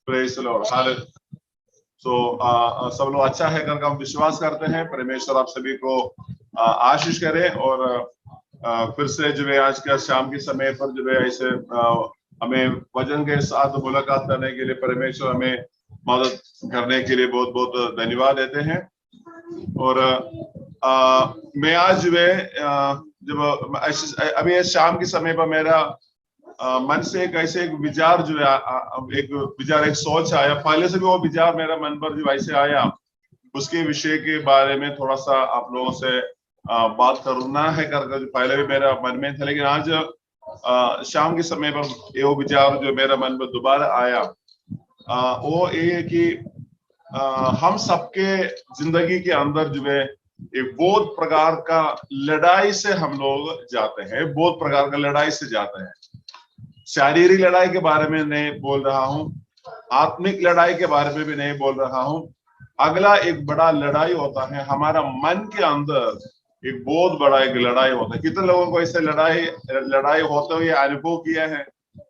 Praise the lord, hallelujah. So सब लोग अच्छा है करके हम विश्वास करते हैं। परमेश्वर आप सभी को आशीष करे। और फिर से जो है आज का शाम के समय पर जो है ऐसे हमें वचन के साथ मुलाकात करने के लिए परमेश्वर हमें मदद करने के लिए बहुत बहुत धन्यवाद देते हैं। और मैं आज जो है जब अभी शाम के समय पर मेरा मन से एक ऐसे एक विचार जो है एक सोच आया। पहले से भी वो विचार मेरा मन पर जो ऐसे आया, उसके विषय के बारे में थोड़ा सा आप लोगों से बात करना है करके जो पहले भी मेरा मन में था, लेकिन आज शाम के समय पर वो विचार जो मेरा मन में दोबारा आया, वो ये है कि हम सबके जिंदगी के अंदर जो है एक बहुत प्रकार का लड़ाई से हम लोग जाते हैं, बहुत प्रकार का लड़ाई से जाते हैं। शारीरिक लड़ाई के बारे में नहीं बोल रहा हूं, आत्मिक लड़ाई के बारे में भी नहीं बोल रहा हूं। अगला एक बड़ा लड़ाई होता है हमारा मन के अंदर, एक बहुत बड़ा एक लड़ाई होता है। कितने लोगों को इससे लड़ाई होते हुए अनुभव किया है?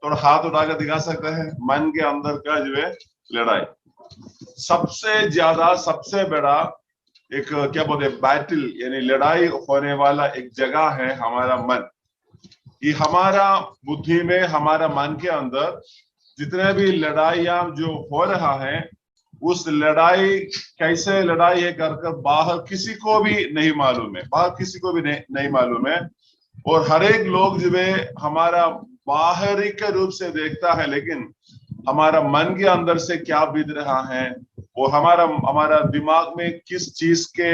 थोड़ा हाथ उठाकर दिखा सकते हैं। मन के अंदर का जो है लड़ाई, सबसे ज्यादा सबसे बड़ा एक क्या बोलते हैं बैटल, यानी लड़ाई होने वाला एक जगह है हमारा मन। ये हमारा बुद्धि में, हमारा मन के अंदर जितने भी लड़ाइयां जो हो रहा है, उस लड़ाई कैसे लड़ाई है कर बाहर किसी को भी नहीं मालूम है, बाहर किसी को भी नहीं मालूम है। और हर एक लोग जो है हमारा बाहरी के रूप से देखता है, लेकिन हमारा मन के अंदर से क्या बीत रहा है, वो हमारा दिमाग में किस चीज के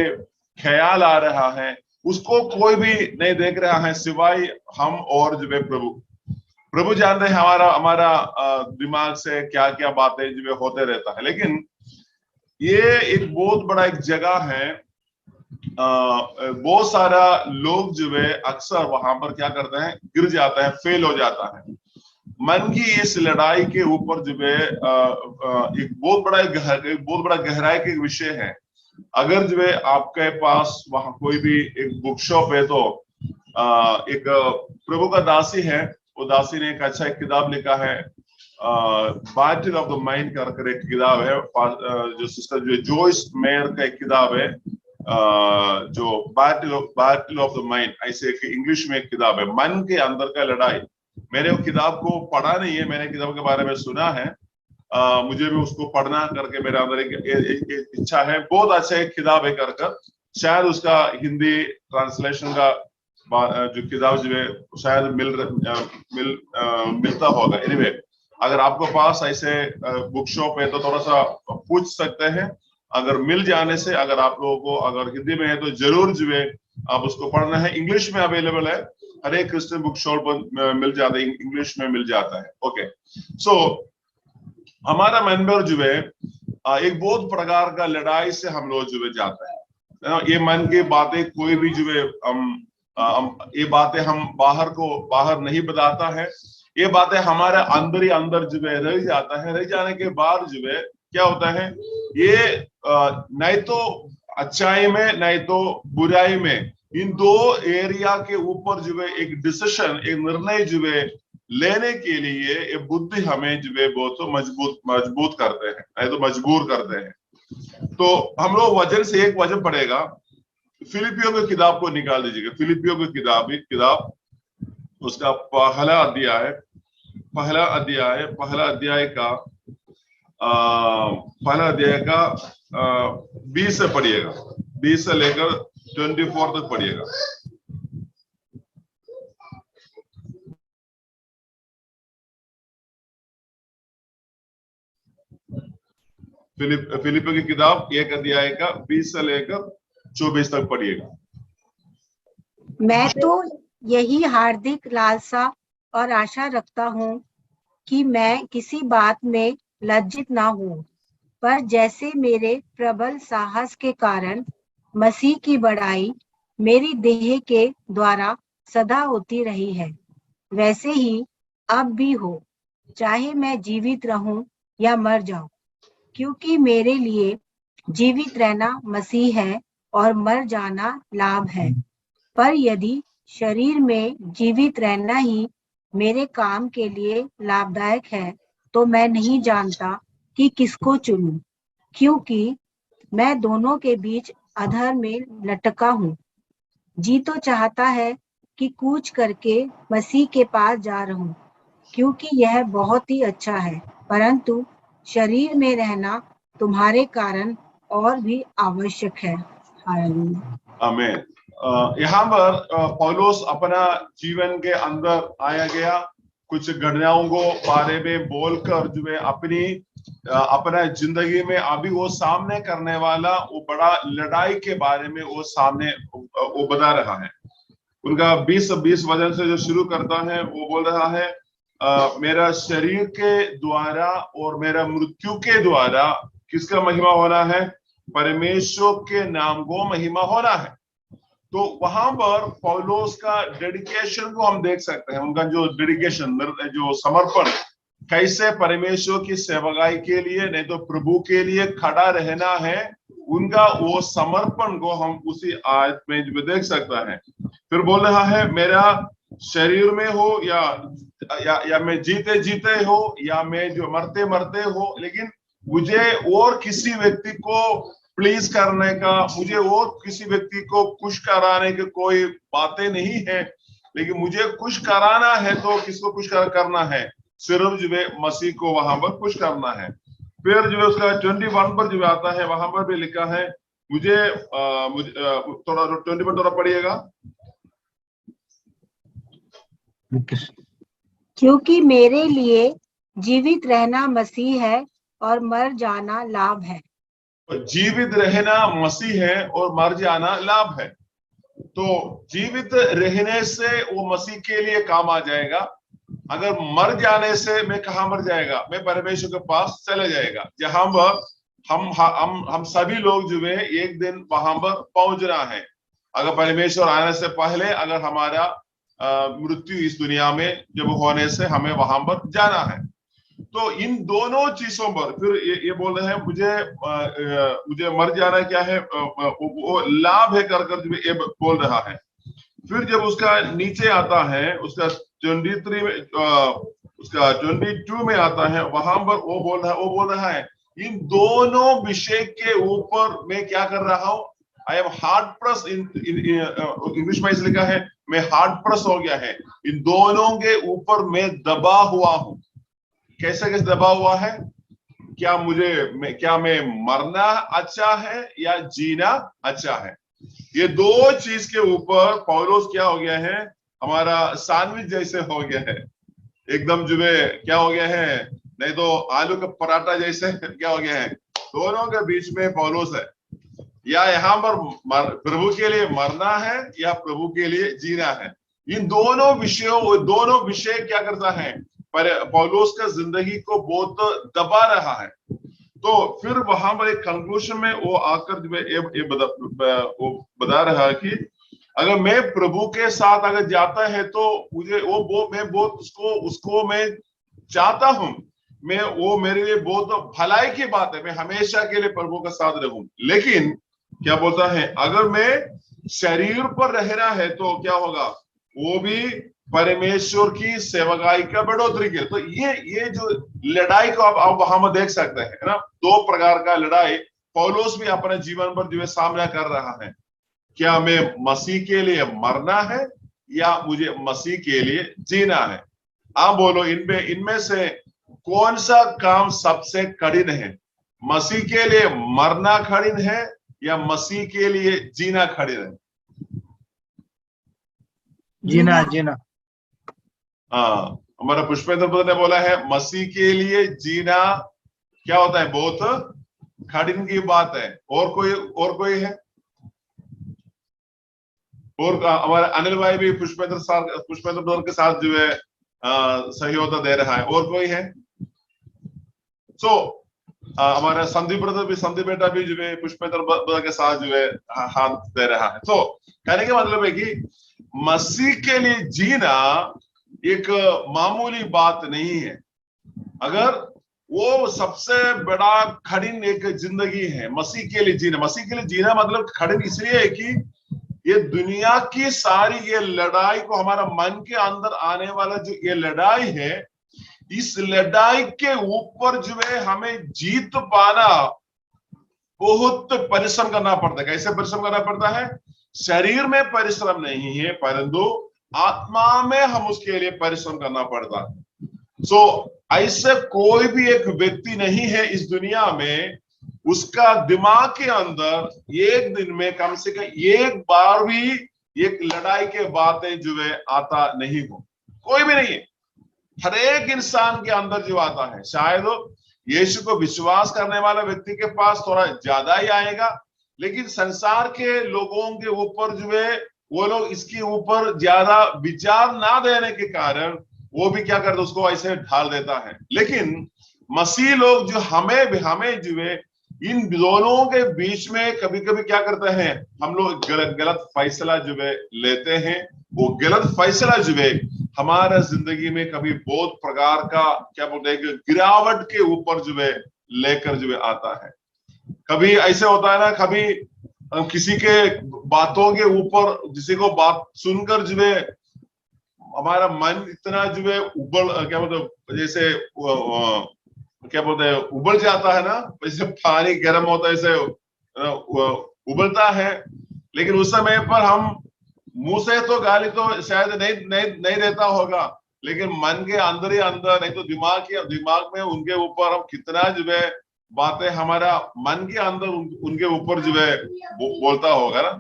ख्याल आ रहा है, उसको कोई भी नहीं देख रहा है सिवाय हम और जो है प्रभु जानते हैं हमारा दिमाग से क्या क्या बातें जो होते रहता है। लेकिन ये एक बहुत बड़ा एक जगह है। बहुत सारा लोग जो है अक्सर वहां पर क्या करते हैं, गिर जाता है, फेल हो जाता है। मन की इस लड़ाई के ऊपर जो है एक बहुत बड़ा गहराई का विषय है। अगर जो है आपके पास वहां कोई भी एक बुक शॉप है, तो एक प्रभु का दासी है, वो दासी ने एक अच्छा एक किताब लिखा है, बैटल ऑफ द माइंड करके एक किताब है, जो सिस्टर जो जॉयस मेयर का एक किताब है, जो बैटल ऑफ द माइंड, ऐसे इंग्लिश में एक किताब है, मन के अंदर का लड़ाई। मैंने वो किताब को पढ़ा नहीं है, मैंने किताब के बारे में सुना है। मुझे भी उसको पढ़ना करके मेरे अंदर एक इच्छा है। बहुत अच्छा एक किताब है कर शायद उसका हिंदी ट्रांसलेशन का जो किताब जो है शायद मिलता होगा। एनीवे, अगर आपके पास ऐसे बुक शॉप है तो थोड़ा सा पूछ सकते हैं। अगर मिल जाने से, अगर आप लोगों को अगर हिंदी में है तो जरूर जो है आप उसको पढ़ना है। इंग्लिश में अवेलेबल है, हर एक क्रिश्चियन बुक शॉप पर मिल जाता है, इंग्लिश में मिल जाता है। ओके, सो हमारा मन में जो है एक बहुत प्रकार का लड़ाई से हम लोग जो है जाते हैं। ये मन की बातें कोई भी जो है ये बातें हम बाहर नहीं बताता है। ये बातें हमारे अंदर ही अंदर जो है रह जाता है। रह जाने के बाद जो है क्या होता है, ये नहीं तो अच्छाई में नहीं तो बुराई में, इन दो एरिया के ऊपर जो है एक डिसीजन, एक निर्णय जो है लेने के लिए ये बुद्धि हमें जो है बहुत मजबूत करते हैं, नहीं तो मजबूर करते हैं। तो हम लोग वचन से एक वचन पढ़ेगा, फिलिपियों की किताब को निकाल दीजिएगा। फिलिपियों की किताब उसका पहला अध्याय का 20 से पढ़िएगा, 20 से लेकर 24 तक पढ़िएगा। फिलिपियों की किताब 1 अध्याय का 20 से लेकर 24 तक पढ़िएगा। मैं तो यही हार्दिक लालसा और आशा रखता हूँ कि मैं किसी बात में लज्जित ना हूँ, पर जैसे मेरे प्रबल साहस के कारण मसीह की बड़ाई मेरी देह के द्वारा सदा होती रही है, वैसे ही अब भी हो, चाहे मैं जीवित रहूं या मर जाऊं, क्योंकि मेरे लिए जीवित रहना मसीह है और मर जाना लाभ है। पर यदि शरीर में जीवित रहना ही मेरे काम के लिए लाभदायक है, तो मैं नहीं जानता कि किसको चुनूं, क्योंकि मैं दोनों के बीच अधर में लटका हूँ। जी तो चाहता है कि कूच करके मसीह के पास जा रहूं, क्योंकि यह बहुत ही अच्छा है, परंतु शरीर में रहना तुम्हारे कारण और भी आवश्यक है। हालेलुया। आमीन। यहाँ पर पौलुस अपना जीवन के अंदर आया गया कुछ घटनाओं को बारे में बोलकर जो है अपना जिंदगी में अभी वो सामने करने वाला वो बड़ा लड़ाई के बारे में वो सामने वो बता रहा है। उनका 20 वचन से जो शुरू करता है वो बोल रहा है मेरा शरीर के द्वारा और मेरा मृत्यु के द्वारा किसका महिमा होना है? परमेश्वर के नाम को महिमा होना है। तो वहां पर पौलुस का डेडिकेशन को हम देख सकते हैं, उनका जो डेडिकेशन, जो समर्पण, कैसे परमेश्वर की सेवकाई के लिए नहीं तो प्रभु के लिए खड़ा रहना है, उनका वो समर्पण को हम उसी आयत में जो देख सकता है। फिर बोल रहा है मेरा शरीर में हो या मैं जीते जीते हो या मैं जो मरते मरते हो, लेकिन मुझे और किसी व्यक्ति को प्लीज करने का, मुझे और किसी व्यक्ति को खुश कराने की कोई बातें नहीं है, लेकिन मुझे खुश कराना है तो किसको खुश करना है? सिर्फ जो है मसीह को वहां पर खुश करना है। फिर जो है उसका 21 पर जो आता है वहां पर भी लिखा है मुझे थोड़ा 21 थोड़ा पढ़िएगा। क्योंकि मेरे लिए जीवित रहना मसीह है और मर जाना लाभ है। जीवित रहना मसीह है और मर जाना लाभ है। तो जीवित रहने से वो मसीह के लिए काम आ जाएगा, अगर मर जाने से मैं कहाँ मर जाएगा? मैं परमेश्वर के पास चले जाएगा, जहां पर हम सभी लोग जो है एक दिन वहां पर पहुंचना है। अगर परमेश्वर आने से पहले अगर हमारा मृत्यु इस दुनिया में जब होने से हमें वहां पर जाना है, तो इन दोनों चीजों पर फिर ये बोल रहे हैं मुझे मर जाना क्या है वो लाभ है कर जो ये बोल रहा है। फिर जब उसका नीचे आता है उसका 23 में उसका 22 में आता है, वहां पर वो बोल रहा है इन दोनों विषय के ऊपर मैं क्या कर रहा हूं? I am hard press. English में इसे लिखा है मैं हार्ड प्रेस हो गया है, इन दोनों के ऊपर मैं दबा हुआ हूं। कैसे दबा हुआ है? क्या मैं मरना अच्छा है या जीना अच्छा है? ये दो चीज के ऊपर पौलुस क्या हो गया है? हमारा सैंडविच जैसे हो गया है, एकदम जो है क्या हो गया है, नहीं तो आलू का पराठा जैसे क्या हो गया है, दोनों के बीच में पौलुस है। या यहाँ पर प्रभु के लिए मरना है या प्रभु के लिए जीना है। इन दोनों विषय क्या करता है? पर पौलुस का जिंदगी को बहुत दबा रहा है। तो फिर वहां पर एक कंक्लूजन में वो आकर वो बता रहा है कि अगर मैं प्रभु के साथ अगर जाता है तो मुझे मैं बहुत उसको मैं चाहता हूं, वो मेरे लिए बहुत भलाई की बात है, मैं हमेशा के लिए प्रभु के साथ रहूं। लेकिन क्या बोलता है, अगर मैं शरीर पर रहना है तो क्या होगा? वो भी परमेश्वर की सेवकाई का बढ़ोतरी के। तो ये जो लड़ाई को आप वहां में देख सकते हैं, है ना, दो प्रकार का लड़ाई पौलुस भी अपने जीवन पर जो है सामना कर रहा है। क्या मैं मसीह के लिए मरना है या मुझे मसीह के लिए जीना है? आप बोलो, इनमें से कौन सा काम सबसे कठिन है? मसीह के लिए मरना कठिन है या मसीह के लिए जीना कठिन है? जीना। हाँ, हमारा पुष्पेंद्र ने बोला है मसीह के लिए जीना क्या होता है? बहुत कठिन की बात है। और कोई है? और हमारे अनिल भाई भी पुष्पेंद्र के साथ जो है सहयोग दे रहा है। और कोई है? हमारा संदीप बेटा भी जो है पुष्पेंद्र के साथ जो है हाथ दे रहा है। तो कहने का मतलब है कि मसीह के लिए जीना एक मामूली बात नहीं है। अगर वो सबसे बड़ा कठिन एक जिंदगी है मसीह के लिए जीना। मसीह के लिए जीना मतलब कठिन इसलिए है कि ये दुनिया की सारी ये लड़ाई को, हमारा मन के अंदर आने वाला जो ये लड़ाई है, इस लड़ाई के ऊपर जो है हमें जीत पाना बहुत परिश्रम करना पड़ता है। कैसे परिश्रम करना पड़ता है? शरीर में परिश्रम नहीं है, परंतु आत्मा में हम उसके लिए परिश्रम करना पड़ता है। सो ऐसे कोई भी एक व्यक्ति नहीं है इस दुनिया में, उसका दिमाग के अंदर एक दिन में कम से कम एक बार भी एक लड़ाई के बातें जो है आता नहीं हो। कोई भी नहीं है। हर एक इंसान के अंदर जो आता है, शायद यीशु को विश्वास करने वाला व्यक्ति के पास थोड़ा ज्यादा ही आएगा, लेकिन संसार के लोगों के ऊपर जो है वो लोग इसके ऊपर ज्यादा विचार ना देने के कारण वो भी क्या करते, उसको ऐसे ढाल देता है। लेकिन मसीह लोग जो हमें जो है इन दोनों के बीच में कभी कभी क्या करते हैं, हम लोग गलत फैसला जो है लेते हैं। वो गलत फैसला जो है हमारा जिंदगी में कभी बहुत प्रकार का क्या बोलते हैं गिरावट के ऊपर जो है लेकर जो है आता है। कभी ऐसे होता है ना, कभी किसी के बातों के ऊपर किसी को बात सुनकर जो है हमारा मन इतना जो है क्या बोलते जैसे क्या बोलते हैं उबल जाता है ना, जैसे पानी गर्म होता है ऐसे उबलता है। लेकिन उस समय पर हम मुंह से तो गाली तो शायद नहीं देता होगा, लेकिन मन के अंदर ही अंदर, नहीं तो दिमाग में उनके ऊपर हम कितना जो है बातें हमारा मन के अंदर उनके ऊपर जो है बोलता होगा ना।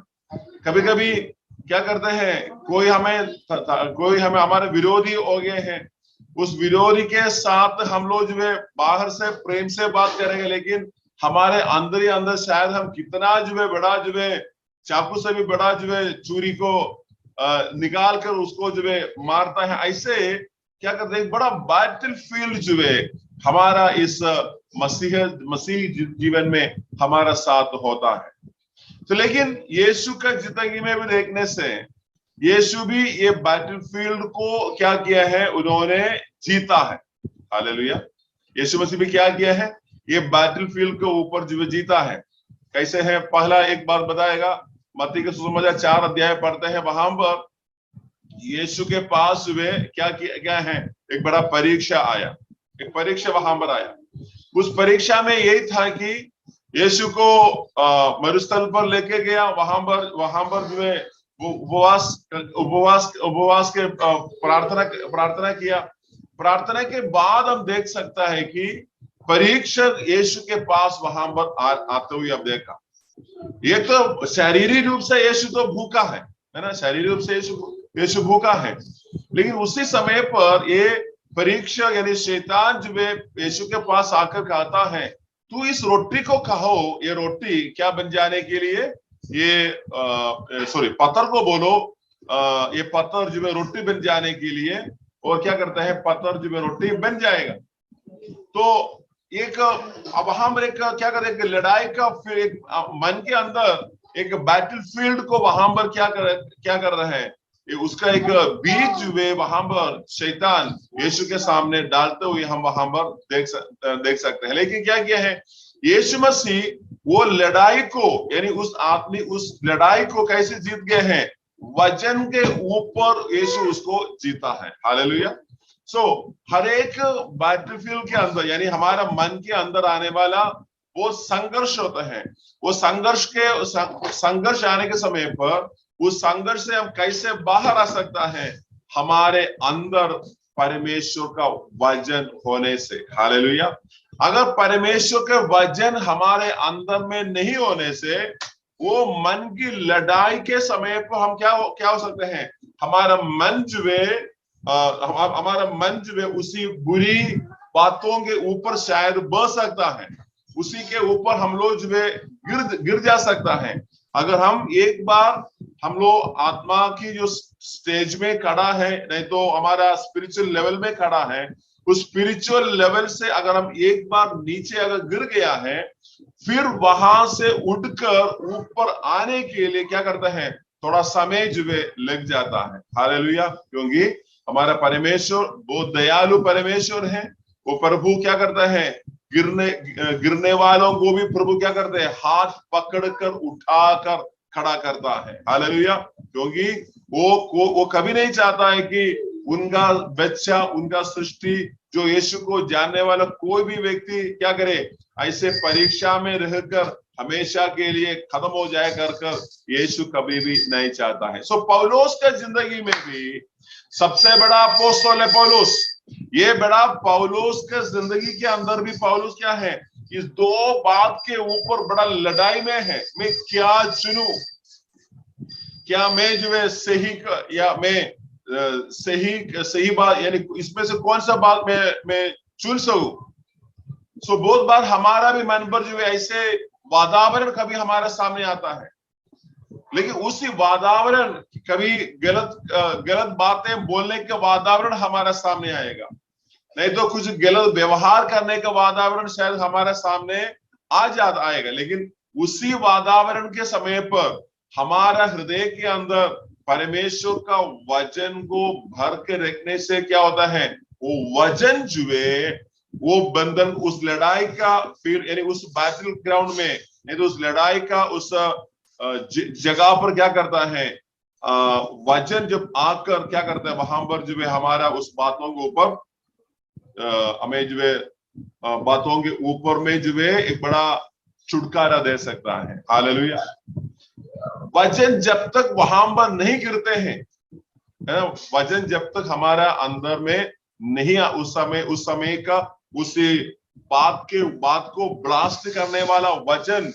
कभी कभी क्या करते हैं, कोई हमें हमारे विरोधी हो गए हैं, उस विरोधी के साथ हम लोग जो है बाहर से प्रेम से बात करेंगे, लेकिन हमारे अंदर ही अंदर शायद हम कितना जो है बड़ा जो है चाकू से भी बड़ा जो है चूरी को निकाल कर उसको जो है मारता है। ऐसे क्या करते हैं, बड़ा बैटल फील्ड जो है हमारा इस मसीह जीवन में हमारा साथ होता है। तो लेकिन यीशु का जिंदगी में भी देखने से यीशु भी ये बैटल फील्ड को क्या किया है, उन्होंने जीता है। हालेलुया। यीशु मसीह भी क्या किया है, ये बैटल फील्ड के ऊपर जो जीता है। कैसे है, पहला एक बात बताएगा, मत्ती के सुसमाचार 4 अध्याय पढ़ते हैं, वहां पर यीशु के पास वे क्या है, एक बड़ा परीक्षा आया, एक परीक्षा वहां पर आया। उस परीक्षा में यही था कि यीशु को मरुस्थल पर लेके गया, वहां पर जो है उपवास के प्रार्थना किया। प्रार्थना के बाद हम देख सकता है कि परीक्षक यीशु के पास वहां पर आते हुए अब देखा। ये तो शारीरिक रूप से यीशु तो भूखा है ना, शारीरिक रूप से यीशु भूखा है, लेकिन उसी समय पर ये परीक्षक यानी शैतान जो है यीशु के पास आकर कहता है, तू इस रोटी को खाओ, ये रोटी क्या बन जाने के लिए, ये पत्थर को बोलो, ये पत्थर जो है रोटी बन जाने के लिए। और क्या करता है, पत्थर जो है रोटी बन जाएगा। तो एक अब वहां पर एक क्या करते हैं, लड़ाई का फिर एक मन के अंदर एक बैटल फील्ड को वहां पर क्या कर रहे हैं, उसका एक बीज जो है वहां पर शैतान यीशु के सामने डालते हुए हम वहां पर देख सकते हैं। लेकिन क्या किया है, यीशु मसीह वो लड़ाई को यानी उस लड़ाई को कैसे जीत गए हैं, वचन के ऊपर यीशु उसको जीता है। हालेलुया। हर एक बैटलफील्ड के अंदर यानी हमारा मन के अंदर आने वाला वो संघर्ष होता है। वो संघर्ष आने के समय पर उस संघर्ष से हम कैसे बाहर आ सकता है, हमारे अंदर परमेश्वर का वचन होने से। हालेलुया। अगर परमेश्वर के वचन हमारे अंदर में नहीं होने से, वो मन की लड़ाई के समय पर हम क्या हो सकते हैं, हमारा मन जो है उसी बुरी बातों के ऊपर शायद बह सकता है, उसी के ऊपर हम लोग जो है गिर जा सकता है। अगर हम एक बार हम लोग आत्मा की जो स्टेज में खड़ा है, नहीं तो हमारा स्पिरिचुअल लेवल में खड़ा है, उस स्पिरिचुअल लेवल से अगर हम एक बार नीचे अगर गिर गया है, फिर वहां से उठकर ऊपर आने के लिए क्या करता है, थोड़ा समय जो है लग जाता है। हालेलुया। क्योंकि हमारा परमेश्वर बहुत दयालु परमेश्वर है। वो प्रभु क्या करता है, गिरने वालों को भी प्रभु क्या करते हैं, हाथ पकड़कर उठाकर खड़ा करता है। हालेलुया। क्योंकि वो कभी नहीं चाहता है कि उनका बच्चा, उनका सृष्टि, जो यीशु को जानने वाला कोई भी व्यक्ति क्या करे, ऐसे परीक्षा में रहकर हमेशा के लिए खत्म हो जाए कर यीशु कभी भी नहीं चाहता है। सो पौलुस के जिंदगी में भी सबसे बड़ा अपोस्तल है पौलुस। ये बड़ा पौलुस के जिंदगी के अंदर भी पौलुस क्या है, इस दो बात के ऊपर बड़ा लड़ाई में है, मैं क्या चुनूं, क्या मैं जो है सही या मैं सही बात, यानी इसमें से कौन सा बात मैं चुन सकूं। सो बहुत बार हमारा भी मन पर जो है ऐसे वातावरण कभी हमारे सामने आता है, लेकिन उसी वातावरण कभी गलत बातें बोलने का वातावरण हमारे सामने आएगा, नहीं तो कुछ गलत व्यवहार करने का वातावरण शायद हमारे सामने आएगा। लेकिन उसी वातावरण के समय पर हमारा हृदय के अंदर परमेश्वर का वचन को भर के रखने से क्या होता है, वो वचन जो है, वो बंधन, उस लड़ाई का फील्ड यानी उस बैटल ग्राउंड में, नहीं तो उस लड़ाई का उस जगह पर क्या करता है, वचन जब आकर क्या करता है, वहां पर जो है हमारा उस बातों के ऊपर हमें जो है बातों के ऊपर में जो है एक बड़ा छुटकारा दे सकता है। हालेलुया। वचन जब तक वहां पर नहीं गिरते हैं, वचन जब तक हमारा अंदर में नहीं, उस समय का उसी बात को ब्लास्ट करने वाला वचन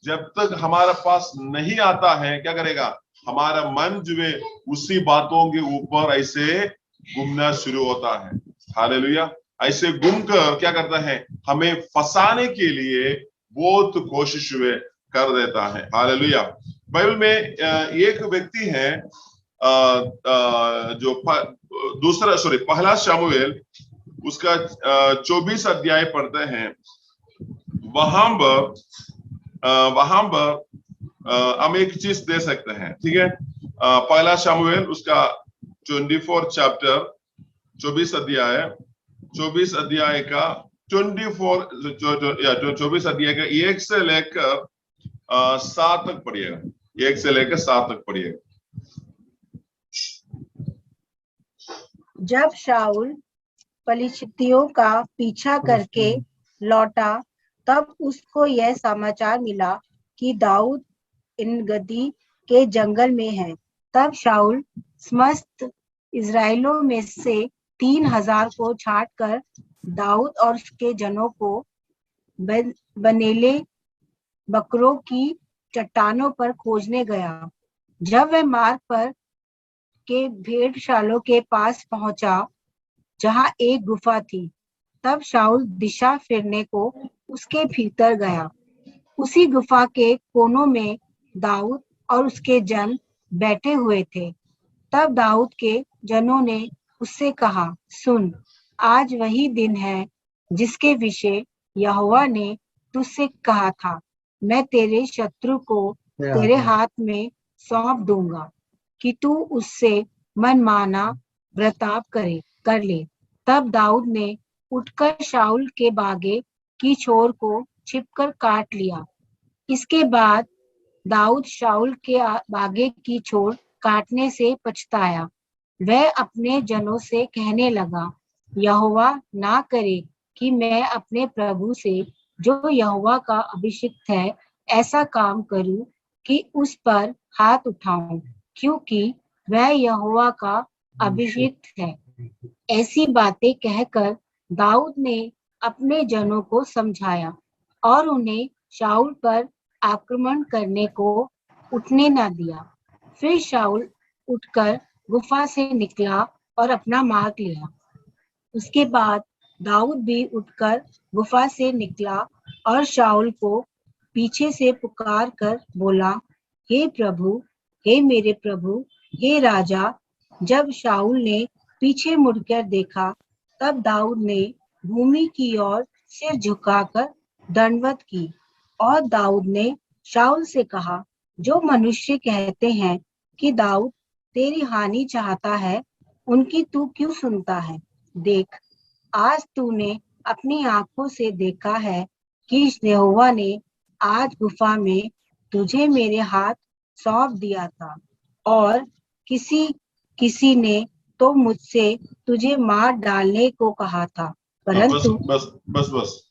जब तक हमारे पास नहीं आता है, क्या करेगा, हमारा मन जो है उसी बातों के ऊपर ऐसे घूमना शुरू होता है। हालेलुया। ऐसे घूम कर क्या करता है, हमें फंसाने के लिए बहुत कोशिश कर देता है। हालेलुया। बाइबल में एक व्यक्ति है जो पहला शमूएल उसका 24 अध्याय पढ़ते हैं, वहां पर हम एक चीज दे सकते हैं, ठीक है। पहला शमूएल उसका 24 चैप्टर 24 अध्याय का 24 अध्याय का 1 से लेकर 7 तक पढ़िएगा, 1 से लेकर 7 तक पढ़िएगा। जब शाऊल फलिश्तियों का पीछा करके लौटा, तब उसको यह समाचार मिला कि दाऊद इनगदी के जंगल में है। तब शाऊल समस्त इस्राएलियों में से 3000 को छांटकर दाऊद और उसके जनों को बनेले बकरों की चट्टानों पर खोजने गया। जब वह मार्ग पर के भेड़शालों के पास पहुंचा, जहां एक गुफा थी, तब शाऊल दिशा फिरने को उसके भीतर गया। उसी गुफा के कोनों में दाऊद और उसके जन बैठे हुए थे। तब दाऊद के जनों ने उससे कहा, सुन, आज वही दिन है जिसके विषय यहोवा ने तुझसे कहा था, मैं तेरे शत्रु को तेरे हाथ में सौंप दूंगा कि तू उससे मनमाना बर्ताव कर ले। तब दाऊद ने उठकर शाऊल के बागे की छोर को छिपकर काट लिया। इसके बाद दाऊद शाऊल के बागे की छोर काटने से पछताया। वह अपने जनों से कहने लगा, यहोवा ना करे कि मैं अपने प्रभु से, जो यहोवा का अभिषिक्त है, ऐसा काम करूं कि उस पर हाथ उठाऊं, क्योंकि वह यहोवा का अभिषिक्त है। ऐसी बातें कहकर दाऊद ने अपने जनों को समझाया और उन्हें शाऊल पर आक्रमण करने को उठने न दिया। फिर शाऊल उठकर गुफा से निकला और अपना मार्ग लिया। उसके बाद दाऊद भी उठकर गुफा से निकला और शाऊल को पीछे से पुकार कर बोला, हे प्रभु, हे मेरे प्रभु, हे राजा। जब शाऊल ने पीछे मुड़कर देखा, तब दाऊद ने भूमि की ओर सिर झुकाकर दंडवत की। और दाऊद ने शाऊल से कहा, जो मनुष्य कहते हैं कि दाऊद तेरी हानि चाहता है, उनकी तू क्यों सुनता है? देख, आज तूने अपनी आंखों से देखा है कि यहोवा ने आज गुफा में तुझे मेरे हाथ सौंप दिया था, और किसी ने तो मुझसे तुझे मार डालने को कहा था, बस परंतु बस बस बस।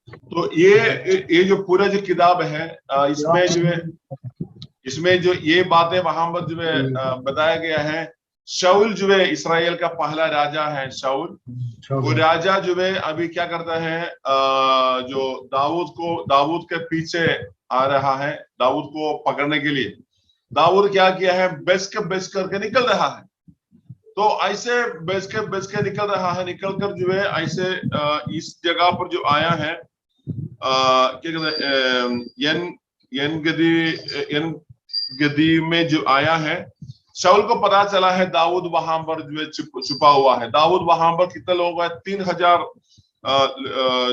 तो ये जो पूरा जो किताब है, इसमें जो ये बातें वहां पर जो है बताया गया है। शाऊल जो है इस्राएल का पहला राजा है। शाऊल वो राजा जो है अभी क्या करता है, जो दाऊद के पीछे आ रहा है, दाऊद को पकड़ने के लिए। दाऊद क्या किया है, बेच करके निकल रहा है। तो ऐसे बेच के निकल रहा है, निकल कर जो है ऐसे इस जगह पर जो आया है, क्या कहते हैं, यन गदी में जो आया है। शाऊल को पता चला है दाऊद वहां पर जो है छुपा हुआ है। दाऊद वहां पर कितने लोग हैं, 3000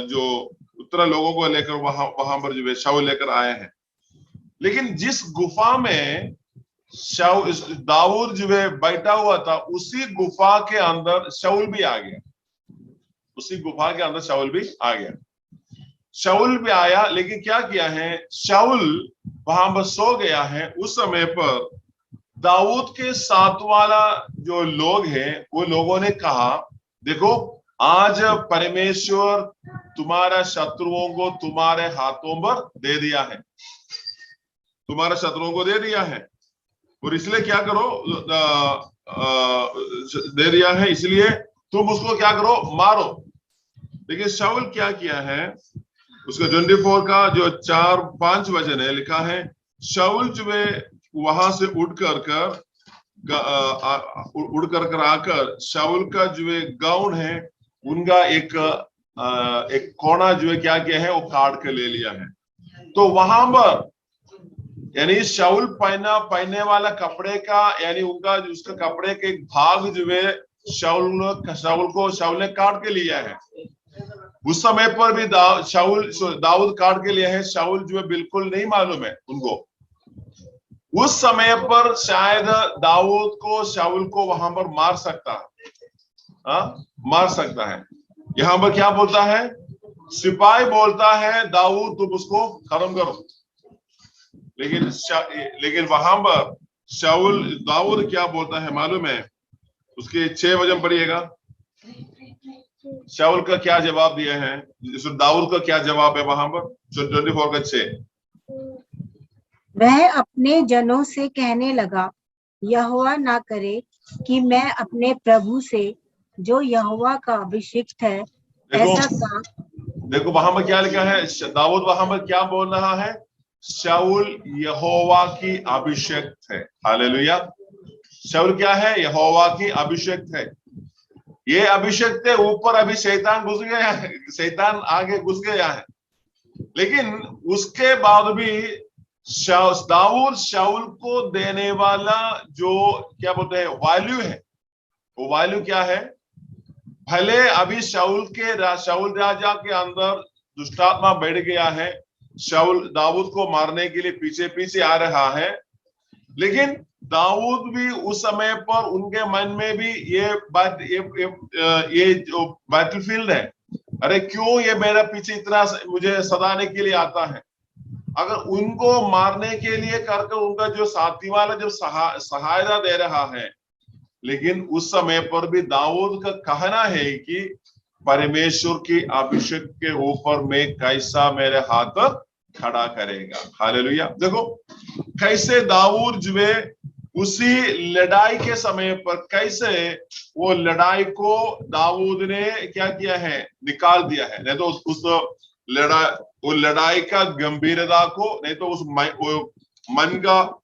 जो उतरा लोगों को लेकर वहां पर जो है शाऊल लेकर आए हैं। लेकिन जिस गुफा में दाऊद जो है बैठा हुआ था, उसी गुफा के अंदर शाऊल भी आ गया। उसी गुफा के अंदर शाऊल भी आ गया। शाऊल भी आया, लेकिन क्या किया है, शाऊल वहां पर सो गया है। उस समय पर दाऊद के साथ वाला जो लोग हैं, वो लोगों ने कहा, देखो आज परमेश्वर तुम्हारा शत्रुओं को तुम्हारे हाथों पर दे दिया है, तुम्हारे शत्रुओं को दे दिया है। और इसलिए क्या करो, दे दिया है, इसलिए तुम उसको क्या करो, मारो। लेकिन शाऊल क्या किया है, उसका 24 का जो 4-5 वचन है, लिखा है, शाऊल जो है वहां से उड़ कर आकर शाऊल का जो है गाउन है, उनका एक कोना जो है क्या किया है, वो काट के ले लिया है। तो वहां पर यानी शाऊल पहनने वाला कपड़े का, यानी उनका उसका कपड़े के एक भाग जो है शाऊल ने काट के लिया है। उस समय पर भी दाऊद काट के लिया है। शाऊल जो है बिल्कुल नहीं मालूम है उनको। उस समय पर शायद दाऊद को शाऊल को वहां पर मार सकता है, मार सकता है। यहां पर क्या बोलता है, सिपाही बोलता है दाऊद तुम उसको खत्म करो। लेकिन वहां पर दाऊद क्या बोलता है मालूम है, उसके 6 वचन पढ़िएगा। शाऊल का क्या जवाब दिया है, दाऊद का क्या जवाब है वहां पर, 24 का 6। वह अपने जनों से कहने लगा, यहोवा ना करे कि मैं अपने प्रभु से, जो यहोवा का अभिषिक्त है, ऐसा काम। देखो वहां पर क्या लिखा है, दाऊद वहां पर क्या बोल रहा है, शाऊल यहोवा की अभिषेक है। हालेलुया। शाऊल क्या है, यहोवा की अभिषेक है। ये अभिषेक के ऊपर अभी शैतान घुस गया है, शैतान आगे घुस गया है। लेकिन उसके बाद भी दाऊद शाऊल को देने वाला जो क्या बोलते हैं वैल्यू है, वो वैल्यू क्या है, भले अभी शाऊल राजा के अंदर दुष्टात्मा बैठ गया है, शाऊल दाऊद को मारने के लिए पीछे पीछे आ रहा है, लेकिन दाऊद भी उस समय पर उनके मन में भी ये बात, ये जो बैटलफील्ड है, अरे क्यों ये मेरा पीछे इतना मुझे सताने के लिए आता है। अगर उनको मारने के लिए करके उनका जो साथी वाला जो सहायता दे रहा है, लेकिन उस समय पर भी दाऊद का कहना है कि परमेश्वर की अभिषेक के ऊपर में कैसा मेरे हाथ खड़ा करेगा। हालेलुया। देखो कैसे दाऊद जो है उसी लड़ाई के समय पर कैसे वो लड़ाई को दाऊद ने क्या किया है, निकाल दिया है। नहीं तो उस लड़ाई का गंभीरता को, नहीं तो उस मन का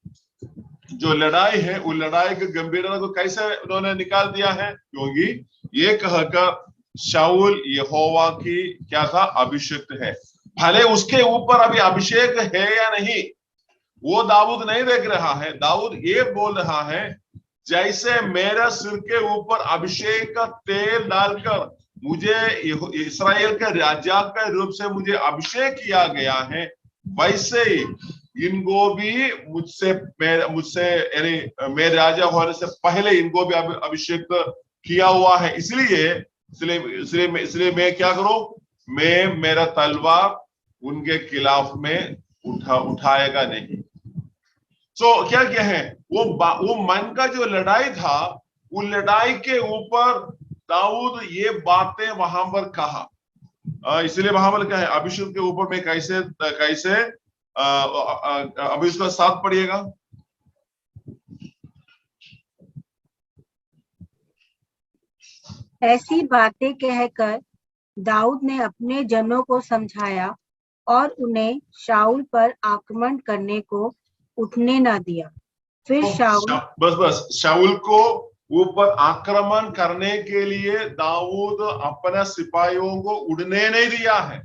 जो लड़ाई है, वो लड़ाई की गंभीरता को कैसे उन्होंने निकाल दिया है, क्योंकि ये कहकर शाऊल यहोवा की क्या था, अभिषेक है। भले उसके ऊपर अभी अभिषेक है या नहीं, वो दाऊद नहीं देख रहा है। दाऊद ये बोल रहा है, जैसे मेरा सिर के ऊपर अभिषेक का तेल डालकर मुझे इस्राएल के राजा के रूप से मुझे अभिषेक किया गया है, वैसे ही इनको भी मुझसे यानी मेरे राजा होने से पहले इनको भी अभिषेक किया हुआ है। इसलिए मैं क्या करूं, मैं मेरा तलवार उनके खिलाफ में उठाएगा नहीं। क्या क्या है वो मन का जो लड़ाई था, वो लड़ाई के ऊपर दाऊद ये बातें वहां पर कहा, इसलिए वहां पर क्या है, अभिषेक के ऊपर में कैसे कैसे अभी उसका साथ पढ़िएगा। ऐसी बातें कहकर दाऊद ने अपने जनों को समझाया और उन्हें शाऊल पर आक्रमण करने को उठने न दिया। फिर शाऊल बस शाऊल को ऊपर आक्रमण करने के लिए दाऊद अपने सिपाहियों को उड़ने नहीं दिया है।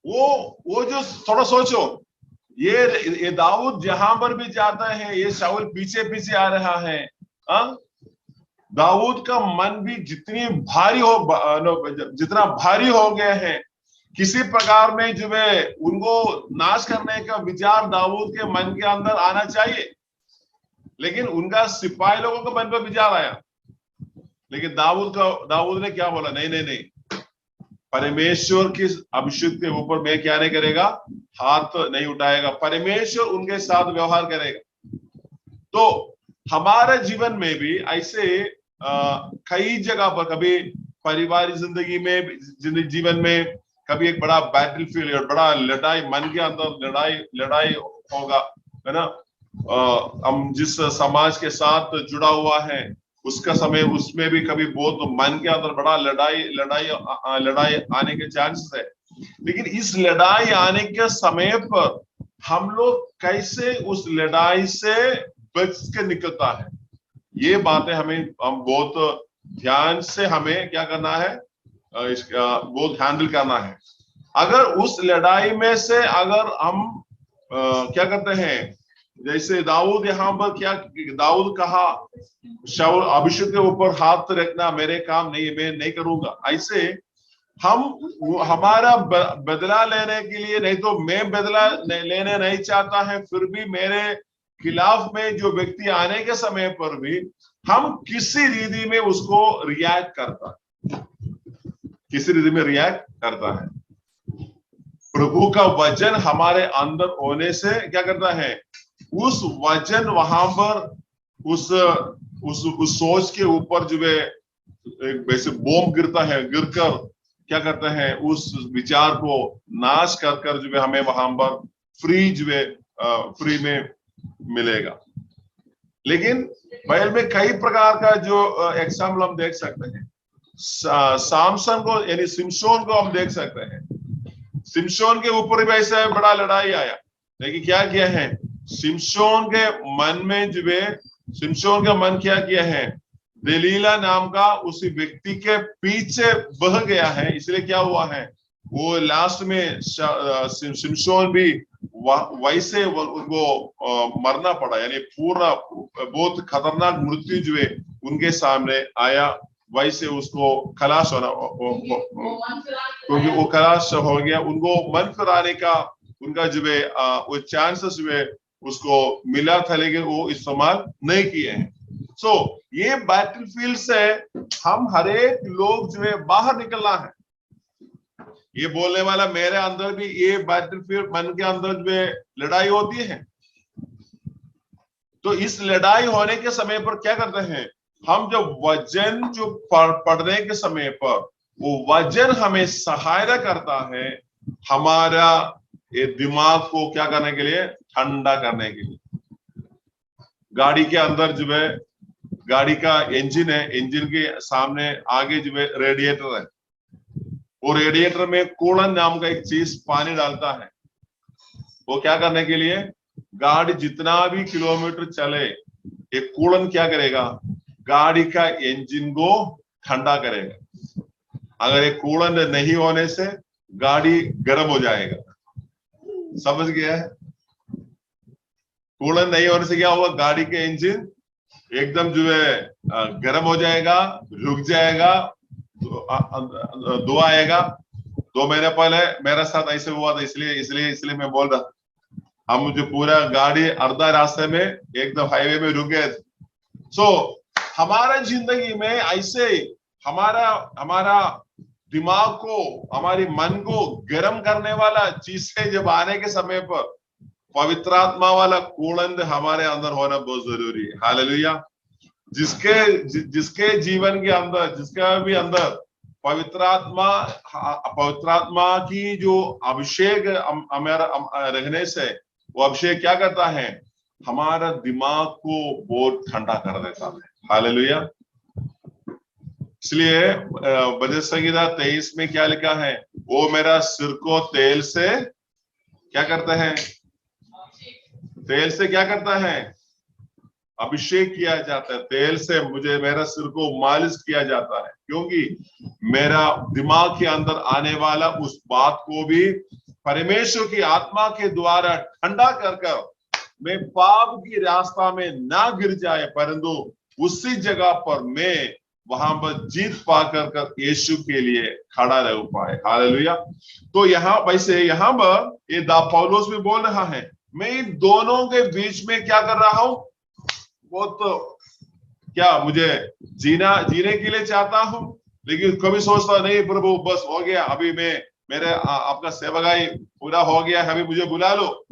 वो जो थोड़ा सोचो, ये दाऊद जहां पर भी जाता है ये शाऊल पीछे पीछे आ रहा है। दाऊद का मन भी जितना भारी हो गया है, किसी प्रकार में जो है उनको नाश करने का विचार दाऊद के मन के अंदर आना चाहिए, लेकिन उनका सिपाही लोगों के मन पर विचार आया। लेकिन दाऊद ने क्या बोला, नहीं नहीं नहीं, परमेश्वर की अभिषेक के ऊपर मैं क्या नहीं करेगा, हाथ नहीं उठाएगा, परमेश्वर उनके साथ व्यवहार करेगा। तो हमारे जीवन में भी ऐसे कई जगह पर, कभी पारिवारिक जिंदगी में, जीवन में कभी एक बड़ा बैटल फील्ड, बड़ा लड़ाई, मन के अंदर लड़ाई होगा, है ना। हम जिस समाज के साथ जुड़ा हुआ है उसका समय, उसमें भी कभी बहुत मन के अंदर बड़ा लड़ाई आने के चांसेस है। लेकिन इस लड़ाई आने के समय पर हम लोग कैसे उस लड़ाई से बच के निकलता है, ये बातें हम बहुत ध्यान से हमें क्या करना है, बहुत हैंडल करना है। अगर उस लड़ाई में से अगर हम क्या करते हैं, जैसे दाऊद यहाँ पर क्या, दाऊद कहा शाऊल अभिषेक के ऊपर हाथ रखना मेरे काम नहीं, मैं नहीं करूंगा। ऐसे हम हमारा बदला लेने के लिए, नहीं तो मैं बदला लेने नहीं चाहता है, फिर भी मेरे खिलाफ में जो व्यक्ति आने के समय पर भी हम किसी रीति में उसको रिएक्ट करता है, किसी रीति में रिएक्ट करता है। प्रभु का वचन हमारे अंदर होने से क्या करता है, उस वचन वहां पर उस सोच के ऊपर जो है एक वैसे बॉम्ब गिरता है, गिरकर क्या करता है, उस विचार को नाश कर जो है हमें वहां पर फ्री जो है फ्री में मिलेगा। लेकिन बाइबल में कई प्रकार का जो एग्जाम्पल हम देख सकते हैं। सामसन को यानी सिमशोन को हम देख सकते हैं। सिमशोन के ऊपर भी ऐसा बड़ा लड़ाई आया, लेकिन क्या किया है, सिमशोन के मन में जो है, सिमशोन का मन क्या किया है, दलीला नाम का उसी व्यक्ति के पीछे बह गया है। इसलिए क्या हुआ है, वो लास्ट में सिमशोन भी वैसे उनको मरना पड़ा, यानी पूरा बहुत खतरनाक मृत्यु जो है उनके सामने आया। वैसे उसको खलास होना, क्योंकि वो खलास हो गया, उनको मन फिराने का उनका जो है वो चांसेस जो है उसको मिला था, लेकिन वो इस्तेमाल नहीं किए हैं। सो ये बैटलफील्ड से हम हर एक लोग जो है बाहर निकलना है। ये बोलने वाला मेरे अंदर भी ये बैटलफील्ड, मन के अंदर जो है लड़ाई होती है। तो इस लड़ाई होने के समय पर क्या करते हैं हम, जब वचन जो पढ़ने के समय पर वो वचन हमें सहायता करता है हमारा ये दिमाग को क्या करने के लिए, ठंडा करने के लिए। गाड़ी के अंदर जो है, गाड़ी का इंजन है, इंजन के सामने आगे जो है रेडिएटर है, वो रेडिएटर में कूलन नाम का एक चीज पानी डालता है। वो क्या करने के लिए, गाड़ी जितना भी किलोमीटर चले ये कूलन क्या करेगा, गाड़ी का इंजन को ठंडा करेगा। अगर ये कूलन नहीं होने से गाड़ी गर्म हो जाएगा। समझ गया है? कूलन नहीं होने से क्या होगा, गाड़ी के इंजन एकदम जो है गर्म हो जाएगा, रुक जाएगा, धुआं आएगा। 2 महीने पहले मेरे साथ ऐसे हुआ था, इसलिए मैं बोल रहा। हम जो पूरा गाड़ी अर्धा रास्ते में एकदम हाईवे में रुक गए थे। सो हमारा जिंदगी में ऐसे हमारा दिमाग को, हमारी मन को गर्म करने वाला चीजें जब आने के समय पर पवित्र आत्मा वाला कूलन हमारे अंदर होना बहुत जरूरी है। हालेलुया। जिसके जीवन के अंदर, जिसका भी अंदर पवित्र आत्मा की जो अभिषेक हमारा रहने से, वो अभिषेक क्या करता है, हमारा दिमाग को बहुत ठंडा कर देता है। हालेलुया। इसलिए भजन संहिता 23 में क्या लिखा है, वो मेरा सिर को तेल से क्या करता है, तेल से क्या करता है, अभिषेक किया जाता है। तेल से मुझे मेरा सिर को मालिश किया जाता है, क्योंकि मेरा दिमाग के अंदर आने वाला उस बात को भी परमेश्वर की आत्मा के द्वारा ठंडा कर मैं पाप की रास्ता में ना गिर जाए, परंतु उसी जगह पर मैं वहां पर जीत पाकर यीशु के लिए खड़ा रह पाए। हालेलुया। तो यहाँ वैसे यहाँ पर ये पौलुस भी बोल रहा है, मैं इन दोनों के बीच में क्या कर रहा हूं, वो तो क्या मुझे जीने के लिए चाहता हूं, लेकिन कभी सोचता नहीं प्रभु बस हो गया, अभी मैं मेरे आपका सेवकाई पूरा हो गया है, अभी मुझे बुला लो,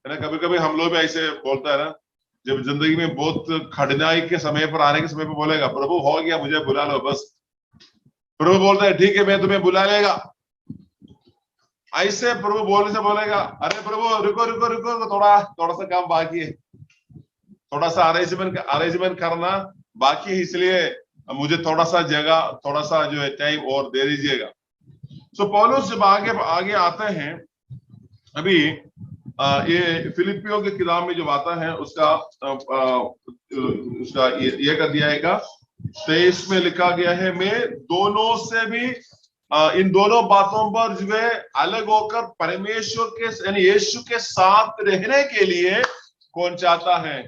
है ना। कभी कभी हम लोग भी ऐसे बोलता है ना, जब जिंदगी में बहुत कठिनाई के समय पर आने के समय पर बोलेगा प्रभु हो गया मुझे बुला लो बस, प्रभु बोलता है ठीक है मैं तुम्हें बुला लेगा। ऐसे प्रभु बोलने से बोलेगा अरे प्रभु रुको रुको रुको, थोड़ा सा काम बाकी है, थोड़ा सा अरेंजमेंट करना बाकी है, इसलिए मुझे थोड़ा सा जगह, थोड़ा सा जो है टाइम और दे दीजिएगा। सो पौलुस जब आगे आते हैं, अभी ये फिलिपियों की किताब में जब आता है उसका ये कर दिया है 23 में लिखा गया है, मैं दोनों से भी इन दोनों बातों पर जो है अलग होकर परमेश्वर के यानी यीशु के साथ रहने के लिए कौन चाहता है,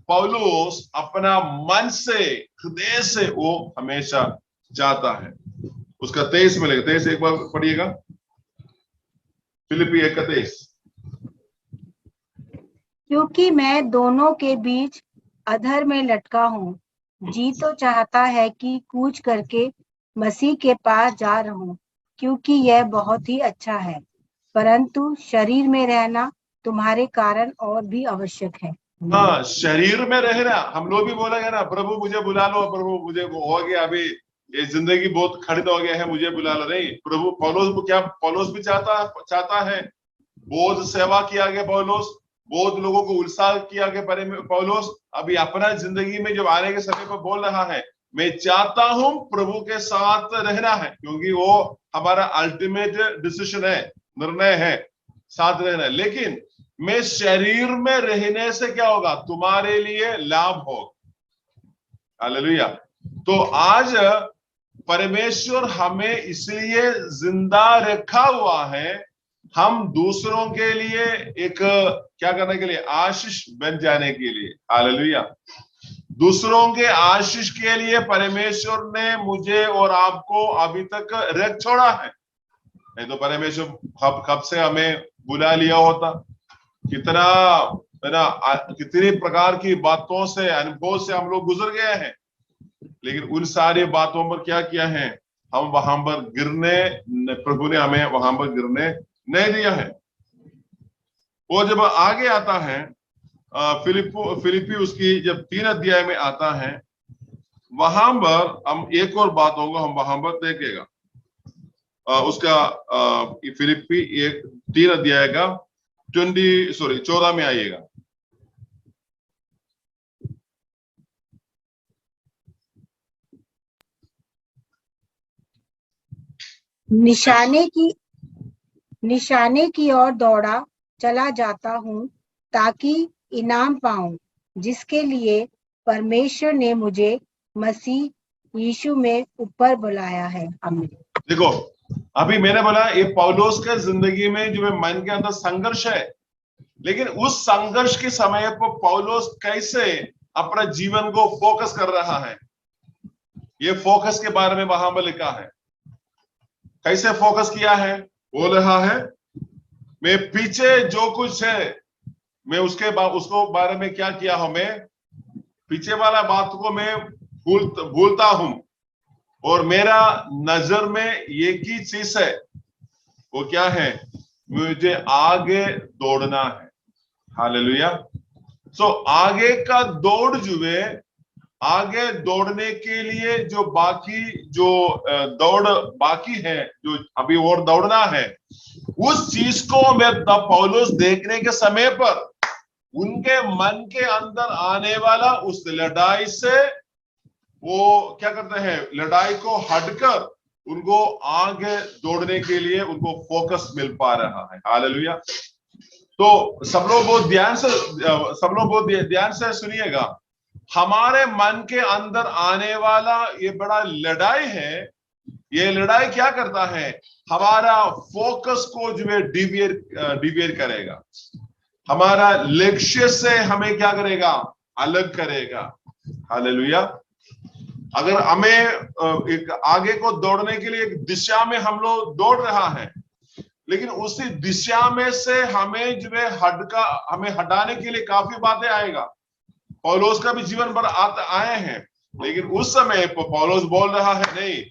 पौलुस अपना मन से, हृदय से वो हमेशा चाहता है। उसका 23 में लिखा, 23 एक बार पढ़िएगा, फिलिपी 1:23। क्योंकि मैं दोनों के बीच अधर में लटका हूँ, जी तो चाहता है कि कूच करके मसीह के पास जा रहूं, क्योंकि यह बहुत ही अच्छा है, परंतु शरीर में रहना तुम्हारे कारण और भी आवश्यक है। हाँ, शरीर में रहना, हम लोग भी बोलेंगे ना प्रभु मुझे बुला लो, प्रभु मुझे वो हो गया, अभी ये जिंदगी बहुत खड़ित हो गया है, मुझे बुला लो। नहीं, प्रभु पौलुस भी चाहता है, बहुत सेवा किया गया पौलुस, बहुत लोगों को उत्साह किया गया पौलुस, अभी अपना जिंदगी में जब आने के समय पर बोल रहा है मैं चाहता हूं प्रभु के साथ रहना है, क्योंकि वो हमारा अल्टीमेट डिसीजन है, निर्णय है साथ रहना। लेकिन मैं शरीर में रहने से क्या होगा, तुम्हारे लिए लाभ होगा। हालेलुया। तो आज परमेश्वर हमें इसलिए जिंदा रखा हुआ है, हम दूसरों के लिए एक क्या करने के लिए, आशीष बन जाने के लिए। हालेलुया। दूसरों के आशीष के लिए परमेश्वर ने मुझे और आपको अभी तक रख छोड़ा है, नहीं तो परमेश्वर कब से हमें बुला लिया होता। कितना है ना, कितनी प्रकार की बातों से, अनुभव से हम लोग गुजर गए हैं, लेकिन उन सारी बातों पर क्या किया है, हम वहां पर गिरने, प्रभु ने हमें वहां पर गिरने नहीं दिया है। वो जब आगे आता है फिलिपी उसकी जब 3 अध्याय में आता है, वहां पर हम एक और बात होगा, हम वहां पर देखेगा उसका फिलिपी 3 अध्याय का 14 में आइएगा। निशाने की ओर दौड़ा चला जाता हूँ, ताकि इनाम पाऊं, जिसके लिए परमेश्वर ने मुझे मसीह यीशु में ऊपर बुलाया है। आमीन। देखो, अभी मैंने बोला ये पौलुस के जिंदगी में जो मन के अंदर संघर्ष है, लेकिन उस संघर्ष के समय पर पौलुस कैसे अपना जीवन को फोकस कर रहा है, ये फोकस के बारे में वहां पर लिखा है। कैसे फोकस किया है, बोल रहा है मैं पीछे जो कुछ है मैं उसको बारे में क्या किया हूं, मैं पीछे वाला बात को मैं भूलता हूं, और मेरा नजर में एक ही चीज है, वो क्या है, मुझे आगे दौड़ना है। हालेलुया। सो आगे का दौड़ जो है आगे दौड़ने के लिए जो दौड़ बाकी है, जो अभी और दौड़ना है, उस चीज को मैं तब पौलुस देखने के समय पर उनके मन के अंदर आने वाला उस लड़ाई से वो क्या करते हैं, लड़ाई को हटकर उनको आगे दौड़ने के लिए उनको फोकस मिल पा रहा है। हालेलुया। तो सब लोग बहुत ध्यान से सुनिएगा। हमारे मन के अंदर आने वाला ये बड़ा लड़ाई है। ये लड़ाई क्या करता है, हमारा फोकस को जो है डिविएट करेगा, हमारा लक्ष्य से हमें क्या करेगा, अलग करेगा। हालेलुया। अगर हमें एक आगे को दौड़ने के लिए एक दिशा में हम लोग दौड़ रहा है, लेकिन उसी दिशा में से हमें जो है हमें हटाने के लिए काफी बातें आएगा। पौलुस का भी जीवन पर आए हैं, लेकिन उस समय पौलुस बोल रहा है, नहीं,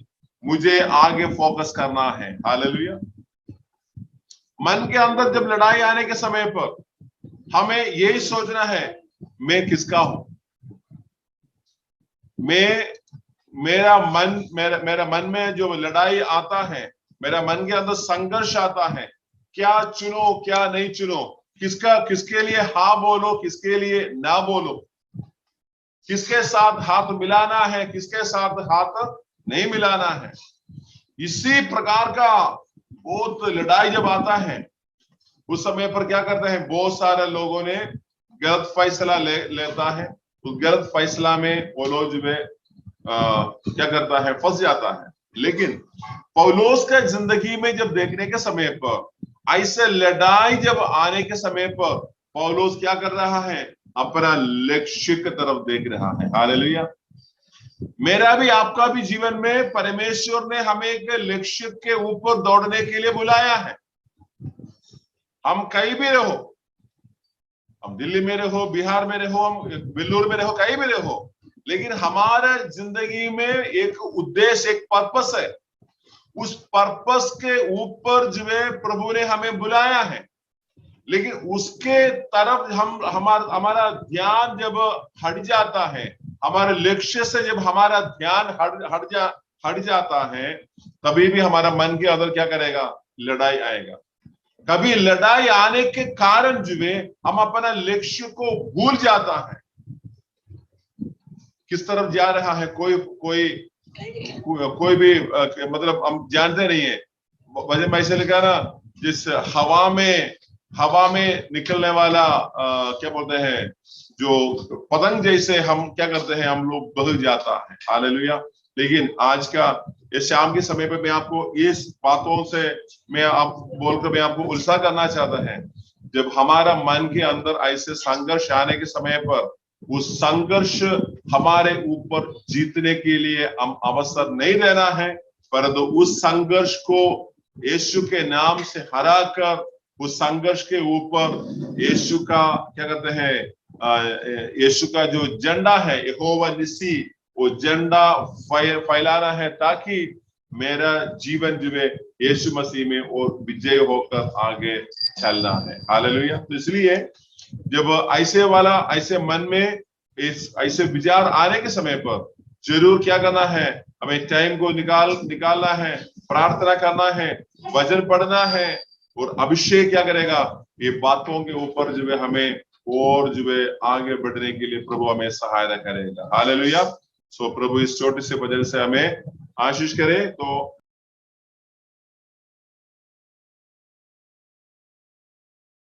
मुझे आगे फोकस करना है। हालेलुया। मन के अंदर जब लड़ाई आने के समय पर हमें यही सोचना है, मैं किसका हूं। मेरा मन में जो लड़ाई आता है, मेरा मन के अंदर संघर्ष आता है, क्या चुनो क्या नहीं चुनो, किसके लिए हाँ बोलो, किसके लिए ना बोलो, किसके साथ हाथ मिलाना है, किसके साथ हाथ नहीं मिलाना है। इसी प्रकार का बहुत लड़ाई जब आता है, उस समय पर क्या करते हैं, बहुत सारे लोगों ने गलत फैसला लेता है। उस गलत फैसला में वो लोग जो है क्या करता है, फंस जाता है। लेकिन पौलुस के जिंदगी में जब देखने के समय पर ऐसे लड़ाई जब आने के समय पर पौलुस क्या कर रहा है, अपना लक्ष्य की तरफ देख रहा है। हालेलुया। मेरा भी आपका भी जीवन में परमेश्वर ने हमें एक लक्ष्य के ऊपर दौड़ने के लिए बुलाया है। हम कहीं भी रहो, हम दिल्ली में रहो, बिहार में रहो, हम बेल्लूर में रहो, कहीं भी रहो, लेकिन हमारे जिंदगी में एक उद्देश्य, एक पर्पस है। उस पर्पस के ऊपर जो है प्रभु ने हमें बुलाया है। लेकिन उसके तरफ हमारा ध्यान जब हट जाता है, हमारे लक्ष्य से जब हमारा ध्यान हट जाता है, तभी भी हमारा मन के अंदर क्या करेगा, लड़ाई आएगा। कभी लड़ाई आने के कारण जो है हम अपना लक्ष्य को भूल जाता है, किस तरफ जा रहा है कोई भी मतलब हम जानते नहीं है। वजह मैं ऐसे लिखा ना, जिस हवा में निकलने वाला क्या बोलते हैं, जो पतंग जैसे हम क्या करते हैं, हम लोग बदल जाता है। हालेलुया। लेकिन आज का ये शाम के समय पे मैं आपको इस बातों से मैं आपको उल्सा करना चाहता है। जब हमारा मन के अंदर ऐसे संघर्ष आने के समय पर, उस संघर्ष हमारे ऊपर जीतने के लिए हम अवसर नहीं देना है, परंतु उस संघर्ष को यीशु के नाम से हरा कर, उस संघर्ष के ऊपर यीशु का क्या कहते हैं, यीशु का जो झंडा है, यहोवा निसी, वो झंडा फैलाना है, ताकि मेरा जीवन जो है यीशु मसीह में और विजय होकर आगे चलना है। हालेलुया। तो इसलिए जब ऐसे मन में ऐसे विचार आने के समय पर जरूर क्या करना है, हमें टाइम को निकालना है, प्रार्थना करना है, वचन पढ़ना है, और अभिषेक क्या करेगा, ये बातों के ऊपर जो है हमें और जो है आगे बढ़ने के लिए प्रभु हमें सहायता करेगा। हालेलुया। सो प्रभु इस छोटे से वचन से हमें आशीष करे। तो